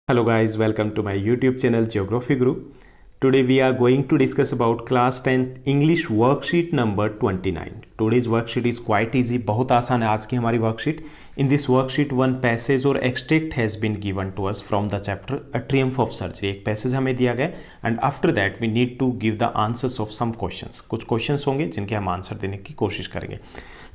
Hello guys, welcome to my YouTube channel Geography Group. Today we are going to discuss about class 10th English worksheet number 29. Today's worksheet is quite easy, बहुत आसान है आज की हमारी worksheet. In this worksheet one passage or extract has been given to us from the chapter A Triumph of Surgery. एक passage हमें दिया गया and after that we need to give the answers of some questions. कुछ questions होंगे जिनके हम answer देने की कोशिश करेंगे.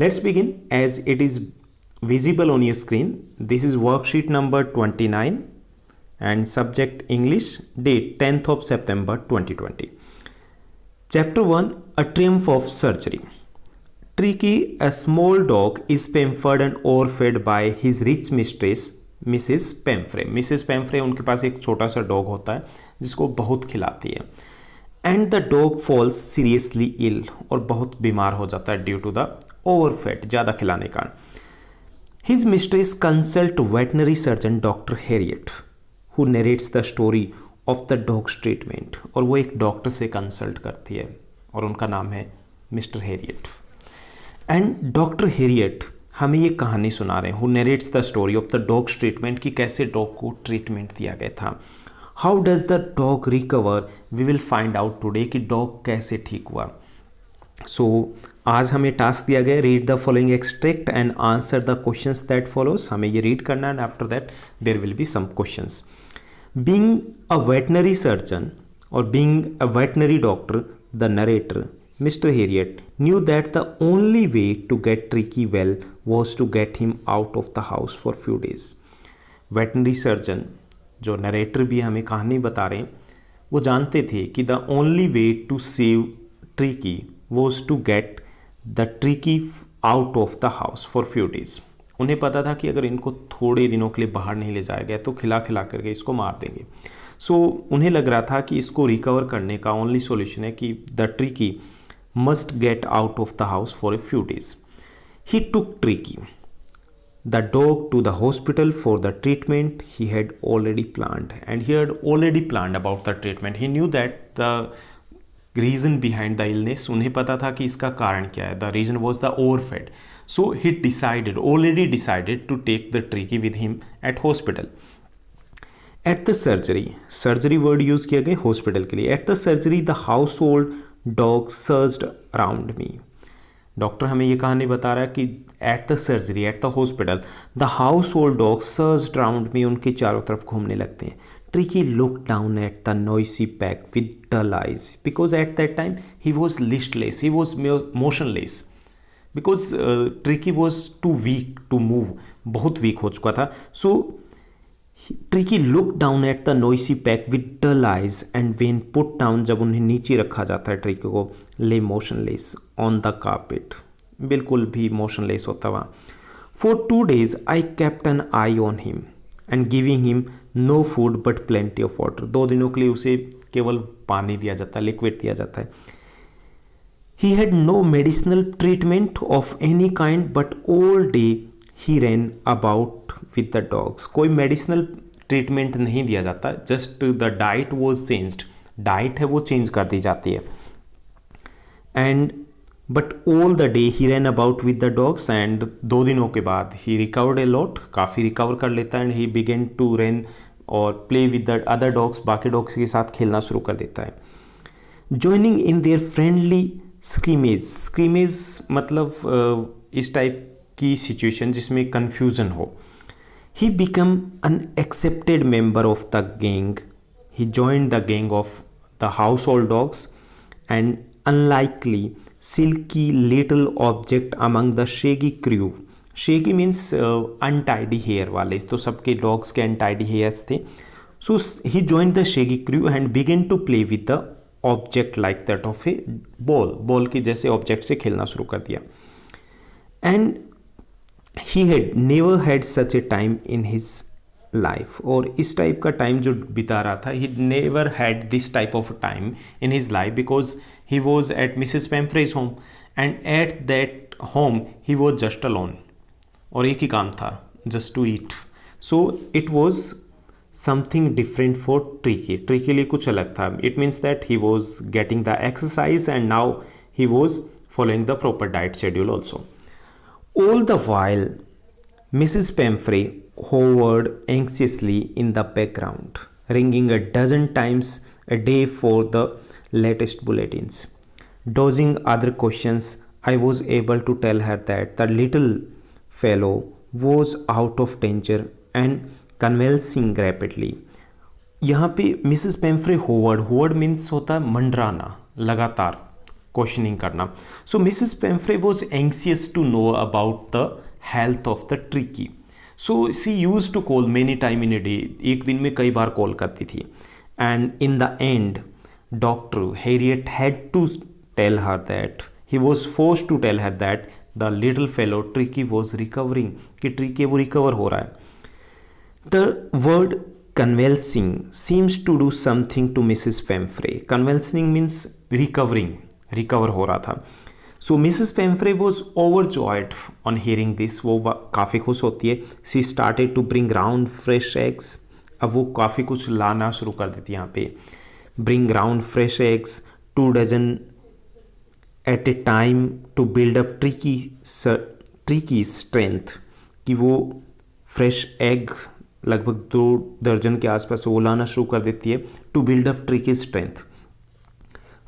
Let's begin as it is visible on your screen. This is worksheet number 29. And subject English, date 10th of September 2020. Chapter 1, A Triumph of Surgery. Tricky, a small dog, is pampered and overfed by his rich mistress, Mrs. Pamphray. Mrs. Pamphray उनके पास एक छोटा सा dog होता है जिसको बहुत खिलाती है. And the dog falls seriously ill और बहुत बीमार हो जाता है due to the overfed, ज़्यादा खिलाने का. His mistress consult veterinary surgeon Dr. Harriet. Who narrates the story of the dog's treatment. और वो एक डॉक्टर से कंसल्ट करती है और उनका नाम है mister Herriot. And doctor Herriot हमें ये कहानी सुना रहे हैं. Who narrates the story of the dog's treatment कि कैसे डॉग को ट्रीटमेंट दिया गया था. How does the dog recover, we will find out today कि डॉग कैसे ठीक हुआ. सो आज हमें टास्क दिया गया read the following extract and answer the questions that follows. हमें ये रीड करना and after that there will be some questions. Being a veterinary surgeon or being a veterinary doctor, the narrator, Mr. Harriet, knew that the only way to get Tricky well was to get him out of the house for few days. Veterinary surgeon, जो narrator भी हमें कहानी बता रहे हैं, वो जानते थे कि the only way to save Tricky was to get the Tricky out of the house for few days. उन्हें पता था कि अगर इनको थोड़े दिनों के लिए बाहर नहीं ले जाया गया तो खिला खिला करके इसको मार देंगे. सो उन्हें लग रहा था कि इसको रिकवर करने का ओनली सॉल्यूशन है कि the Tricki must get out of the house for a few days. He took Tricki the dog to the hospital for the treatment he had already planned and he had already planned about the treatment. He knew that the reason behind the illness. उन्हें पता था कि इसका कारण क्या है. The reason was the overfed. So he already decided to take the Tricky with him at hospital. At the surgery word use किया गया hospital के लिए. At the surgery, the household dog surged around me. Doctor हमें ये कहानी बता रहा है कि at the surgery, at the hospital, the household dog surged around me. उनके चारों तरफ घूमने लगते हैं. Tricky looked down at the noisy pack with dull eyes because at that time he was listless, he was motionless. Because Tricki was too weak to move, बहुत weak हो चुका था. So Tricki look down at the noisy pack with dull eyes and when put down, जब उन्हें नीचे रखा जाता है ट्रिकी को, ले मोशनलेस ऑन द कारपेट, बिल्कुल भी मोशनलेस होता वहाँ. For 2 days I kept an eye on him and giving him no food but plenty of water. 2 दिनों के लिए उसे केवल पानी दिया जाता है, लिक्विड दिया जाता है. He had no medicinal treatment of any kind, but all day he ran about with the dogs. कोई medicinal treatment नहीं दिया जाता, just the diet was changed. Diet है वो change कर दी जाती है. And but all the day he ran about with the dogs and 2 दिनों के बाद he recovered a lot, काफ़ी recover कर लेता है and he began to run और play with the other dogs, बाकी dogs के साथ खेलना शुरू कर देता है. Joining in their friendly स्क्रीमेज मतलब इस टाइप की सिचुएशन जिसमें कन्फ्यूज़न हो. He become an accepted member of the gang. He joined the gang of the household dogs and unlikely silky little object among the shaggy crew. Shaggy means untidy hair वाले, तो सबके dogs के untidy hairs थे. So he joined the shaggy crew and began to play with the object like that of a ball के जैसे ऑब्जेक्ट से खेलना शुरू कर दिया. And he had never had such a time in his life. और इस टाइप का टाइम जो बिता रहा था, he never had this type of time in his life because he was at Mrs Pumphrey's home and at that home he was just alone. और एक ही काम था, just to eat. So it was something different for Tricky. Tricky लिए कुछ अलग था. It means that he was getting the exercise and now he was following the proper diet schedule also. All the while, Mrs. Pamphray hovered anxiously in the background, ringing a dozen times a day for the latest bulletins. Dodging other questions, I was able to tell her that the little fellow was out of danger and convulsing rapidly. यहाँ पे Mrs पेम्फ्रे hovered means होता है मंडराना, लगातार questioning करना. So Mrs Pumphrey was anxious to know about the health of the Tricki. So she used to call many time in a day, एक दिन में कई बार कॉल करती थी. And in the end doctor Herriot had to tell her that, he was forced to tell her that the little fellow Tricki was recovering, कि Tricki वो recover हो रहा है. The word convulsing seems to do something to Mrs. Pemfrey. Convulsing means recovering, recover हो रहा था. So Mrs. Pemfrey was overjoyed on hearing this. वो काफ़ी खुश होती है. She started to bring round fresh eggs. अब वो काफ़ी कुछ लाना शुरू कर देती है यहाँ पे. Bring round fresh eggs, 2 dozen at a time to build up tricky strength. कि वो fresh egg लगभग 2 दर्जन के आसपास वो लाना शुरू कर देती है. To build up Tricki strength.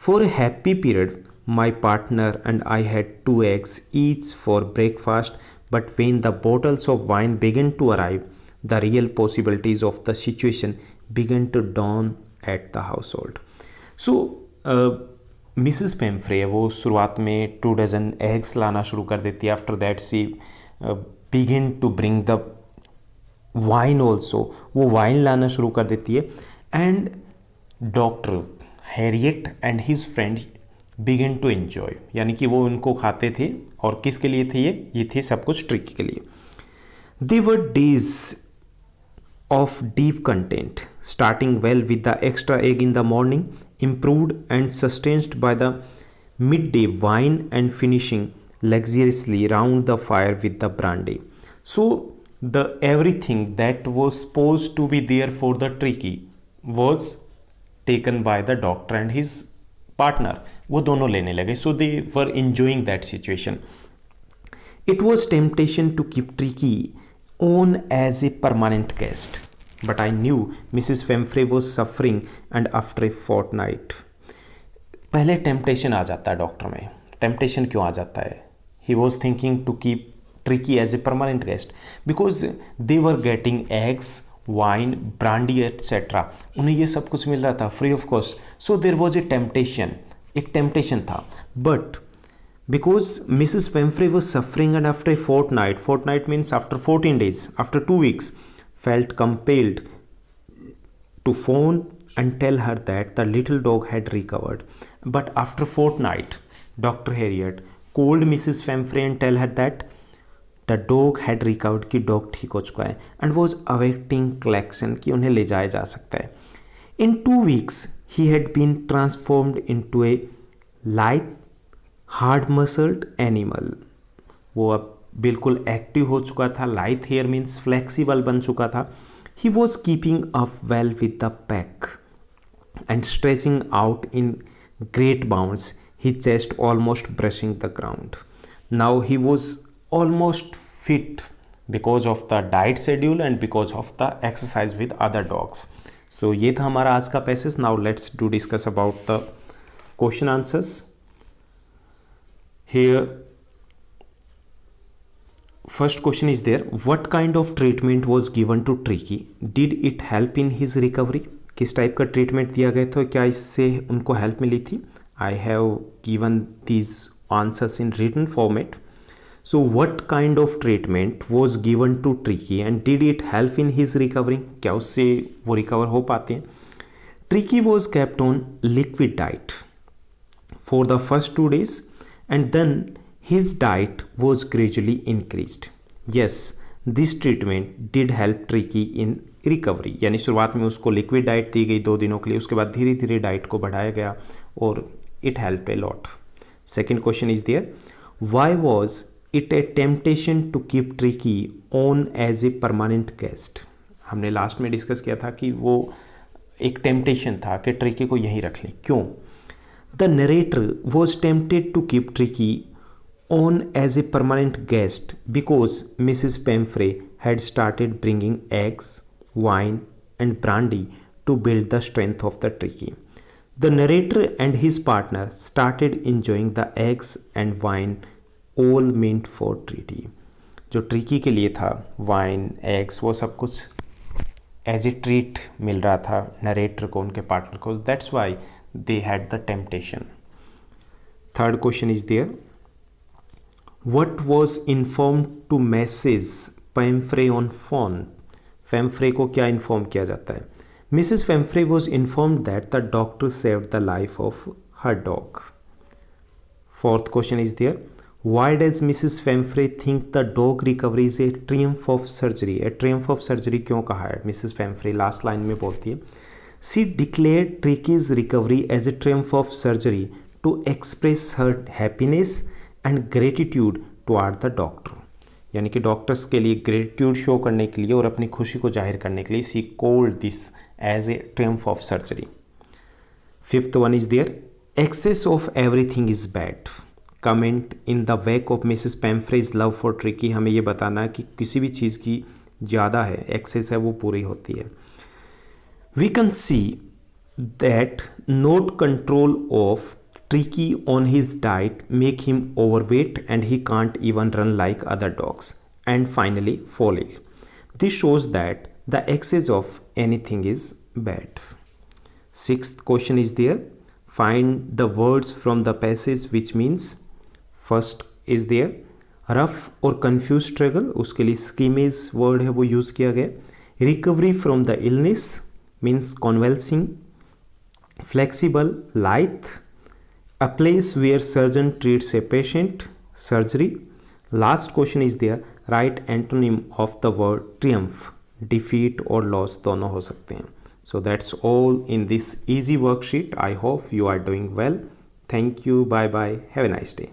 For a happy period my partner and I had 2 eggs each for breakfast, but when the bottles of wine began to arrive the real possibilities of the situation began to dawn at the household. So Mrs Pumphrey वो शुरुआत में 2 dozen eggs लाना शुरू कर देती है. After that she begin to bring the wine also, वो wine लाना शुरू कर देती है. And doctor Herriot and his friend begin to enjoy, यानी कि वो उनको खाते थे. और किसके लिए थे ये थे सब कुछ ट्रिकी के लिए. They were days of deep content, starting well with the extra egg in the morning, improved and sustained by the midday wine and finishing luxuriously round the fire with the brandy. So the everything that was supposed to be there for the tricky was taken by the doctor and his partner. वो दोनों लेने लगे. So they were enjoying that situation. It was temptation to keep Tricky on as a permanent guest, but I knew Mrs. Pemfrey was suffering, and after a fortnight, पहले temptation आ जाता है doctor में. Temptation क्यों आ जाता है? He was thinking to keep Tricky as a permanent guest because they were getting eggs, wine, brandy, etc. उन्हें ये सब कुछ मिल रहा था free of cost. So there was a temptation. एक temptation था. But because Mrs. Pemfrey was suffering, and after a fortnight means after 14 days, after 2 weeks, felt compelled to phone and tell her that the little dog had recovered. But after fortnight, Dr. Harriet called Mrs. Pemfrey and tell her that the dog had recovered, कि dog ठीक हो चुका है, and was awaiting collection, कि उन्हें ले जाया जा सकता है. In 2 weeks, he had been transformed into a lithe, hard muscled animal. वो अब बिल्कुल एक्टिव हो चुका था. लाइथ हेयर मीन्स फ्लेक्सिबल बन चुका था. He was keeping up well with the pack and stretching out in great bounds, he chest almost brushing the ground. Now he was almost fit because of the diet schedule and because of the exercise with other dogs. So ये था हमारा आज का passage. Now let's do discuss about the question answers. Here, first question is there. What kind of treatment was given to Tricky? Did it help in his recovery? किस type का treatment दिया गया था, क्या इससे उनको हेल्प मिली थी? I have given these answers in written format. So what kind of treatment was given to Tricky and did it help in his recovery? क्या उससे वो रिकवर हो पाते हैं? Tricky was kept on liquid diet for the first 2 days. And then his diet was gradually increased. Yes, this treatment did help Tricky in recovery. यानी शुरुआत में उसको लिक्विड डाइट दी गई 2 दिनों के लिए, उसके बाद धीरे धीरे डाइट को बढ़ाया गया और it helped a lot. Second question is there. Why was it a temptation to keep Tricky on as a permanent guest? हमने लास्ट में डिस्कस किया था कि वो एक टेम्पटेशन था कि ट्रिकी को यहीं रख लें. क्यों? The narrator was tempted to keep Tricky on as a permanent guest because Mrs. Pemfrey had started bringing eggs, wine, and brandy to build the strength of the Tricky. The narrator and his partner started enjoying the eggs and wine all meant for Tricky. जो tricky के लिए था wine eggs वो सब कुछ as a treat मिल रहा था narrator को उनके पार्टनर को. That's why they had the temptation. Third question is there. What was informed to message Pumphrey on phone. Pumphrey को क्या इन्फॉर्म किया जाता है. Mrs Pumphrey was informed that the doctor saved the life of her dog. Fourth question is there. Why does Mrs. Femfrey think the dog recovery is a triumph of surgery? A triumph of surgery क्यों कहा है Mrs. Femfrey? Last line में बोलती है She declared Tricky's recovery as a triumph of surgery to express her happiness and gratitude toward the doctor. यानी कि doctors के लिए ग्रेटिट्यूड शो करने के लिए और अपनी खुशी को जाहिर करने के लिए she called this as a triumph of surgery. Fifth one is there. Excess of everything is bad. Comment in the wake of Mrs Pumphrey's love for Tricki. हमें ये बताना है कि किसी भी चीज़ की ज़्यादा है एक्सेस है वो पूरी होती है. We can see that not control of tricky on his diet make him overweight and he can't even run like other dogs and finally fall ill. This shows that the excess of anything is bad. Sixth question is there. Find the words from the passage which means. First is there rough और confuse struggle. उसके लिए स्कीमेज word है वो use किया गया. Recovery from the illness means convulsing. Flexible lithe. A place where surgeon treats a patient surgery. Last question is there right antonym of the word triumph. Defeat और loss दोनों हो सकते हैं. So that's all in this easy worksheet. I hope you are doing well. Thank you. Bye bye. Have a nice day.